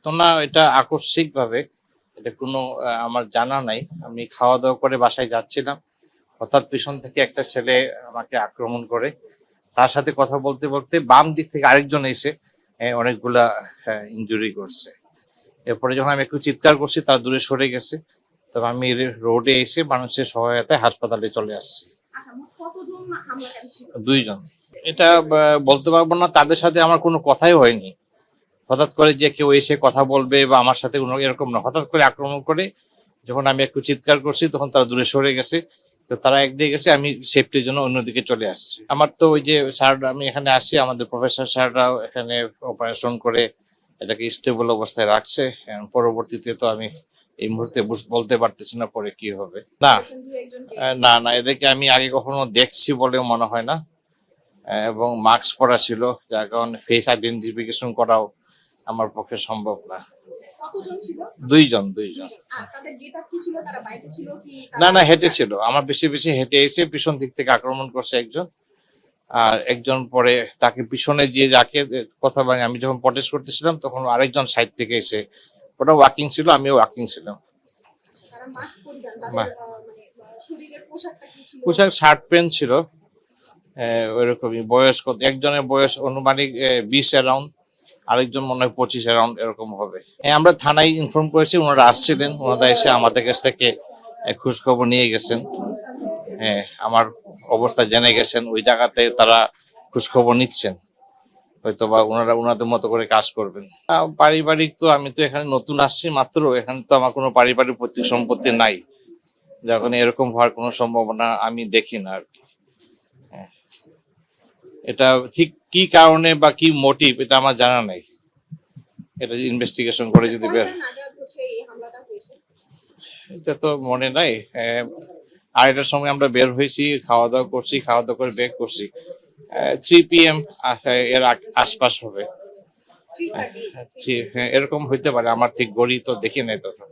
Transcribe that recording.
তো না, এটা আকস্মিক ভাবে, এটা কোনো আমার জানা নাই। আমি খাওয়া দাওয়া করে বাসায় যাচ্ছিলাম, হঠাৎ পিছন থেকে একটা ছেলে আমাকে আক্রমণ করে। তার সাথে কথা বলতে বলতে বাম দিক থেকে আরেকজন এসে অনেকগুলা ইনজুরি করছে। এরপরে যখন আমি একটু চিৎকার করছি, তারা দূরে সরে গেছে। তবে আমি রোডে এসে মানুষের সহায়তায় হাসপাতালে চলে আসছি। দুইজন। এটা বলতে পারবো না, তাদের সাথে আমার কোনো কথাই হয়নি। হঠাৎ করে যে কেউ এসে কথা বলবে বা আমার সাথে কোনো এরকম না, হঠাৎ করে আক্রমণ করে যখন আমি একটু চিৎকার করছি তখন তারা দূরে সরে গেছে। তো তারা একদিকে গেছে, আমি সেফটির জন্য অন্যদিকে চলে আসছি। আমার তো ওই যে স্যার, আমি এখানে আসি, আমাদের প্রফেসর স্যাররাও এখানে অপারেশন করে এটাকে স্টেবল অবস্থায় রাখছে। পরবর্তীতে তো আমি এই মুহূর্তে বলতে পারতেছি না পরে কি হবে। না না না, এদেরকে আমি আগে কখনো দেখছি বলেও মনে হয় না। এবং মাস্ক পরা ছিল, যার কারণে ফেস আইডেন্টিফিকেশন করাও আমার পক্ষে সম্ভব না। দুইজন। না না, হেঁটে ছিল, আমার বেশি বেশি হেঁটে এসে পিছন দিক থেকে আক্রমণ করছে একজন। আর একজন পরে তাকে পিছনে যে যাকে কথা বলে, আমি যখন প্রটেস্ট করতেছিলাম তখন আরেকজন সাইড থেকে এসে, ওটা ওয়াকিং ছিল, আমিও ওয়াকিং ছিলাম। পোশাক শার্ট প্যান্ট ছিল, ওইরকমই। বয়স কত, একজনের বয়স অনুমানিক 20 অ্যারাউন্ড, আরেকজন মনে হয় 25 অ্যারাউন্ড এরকম হবে। আমরা থানায় ইনফর্ম করেছি, ওনারা আসছিলেন, ওনারা এসে আমাদের কাছ থেকে খোঁজ খবর নিয়ে গেছেন। আমার অবস্থা জেনে গেছেন, ওই জায়গাতে তারা খোঁজ খবর নিচ্ছেন, হয়তো বা ওনারা ওনাদের মতো করে কাজ করবেন। পারিবারিক তো, আমি তো এখানে নতুন আসছি মাত্র, এখানে তো আমার কোনো পারিবারিক পৈতৃক সম্পত্তি নাই, যখন এরকম হওয়ার কোনো সম্ভাবনা আমি দেখি না আর কি। এটা ঠিক কি কারণে বা কি মোটিভ, এটা আমার জানা নাই। এটা ইনভেস্টিগেশন করে যদি বের, এটা তো মনে নাই। আর এটার সময় আমরা বের হয়েছি, খাওয়া দাওয়া করছি, খাওয়া দাওয়া করে বের করছি 3 PM এর আশপাশ হবে। এরকম হইতে পারে, আমার ঠিক গড়ি তো দেখি নাই তখন।